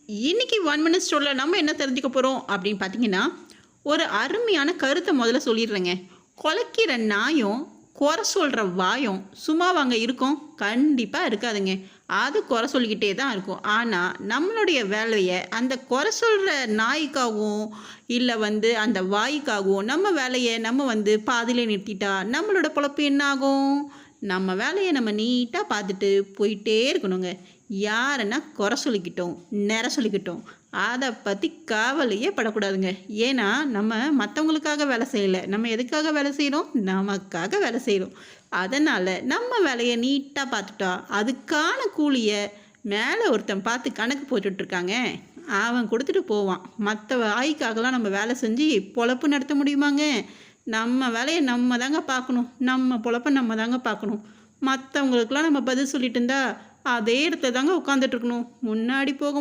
இன்னைக்கு 1 மினிட் ஸ்டோரில நம்ம என்ன தெரிஞ்சுக்க போறோம் அப்படின்னு பார்த்தீங்கன்னா, ஒரு அருமையான கருத்த முதல்ல சொல்லிடுறேங்க. கொலைக்கிற நாயும், குறை சொல்ற வாயும் சும்மாவாங்க இருக்கும்? கண்டிப்பா இருக்காதுங்க. அது குறை சொல்லிக்கிட்டே தான் இருக்கும். ஆனா, நம்மளுடைய வேலைய அந்த குறை சொல்ற நாய்க்காகவும், இல்ல அந்த வாய்க்காகவும் நம்ம வேலைய நம்ம பாதியிலே நிறுத்திட்டா, நம்மளோட பொழப்பு என்ன ஆகும்? நம்ம வேலைய நம்ம நீட்டா பார்த்துட்டு போயிட்டே இருக்கணுங்க. யாருன்னா குறை சொல்லிக்கிட்டோம், நெற சொல்லிக்கிட்டோம். அத பத்தி கவலையே படக்கூடாதுங்க. ஏன்னா, நம்ம மத்தவங்களுக்காக வேலை செய்யல. நம்ம எதுக்காக வேலை செய்றோம்? நமக்காக வேலை செய்றோம். அதனால நம்ம வேலைய நீட்டா பார்த்துட்டா, அதுக்கான கூலிய மேல ஒருத்தன் பார்த்து கணக்கு போட்டுட்ருக்காங்க. அவன் குடுத்துட்டு போவான். மத்த வாய்க்காகலாம் நம்ம வேலை செஞ்சு பொழப்பு நடத்த முடியுமாங்க? நம்ம வேலைய நம்ம தாங்க பார்க்கணும். நம்ம பொழப்ப நம்ம தாங்க பார்க்கணும். மத்தவங்களுக்கெல்லாம் நம்ம பதில் சொல்லிட்டு இருந்தா, அதே இடத்துல தாங்க உட்காந்துட்டு இருக்கணும். முன்னாடி போக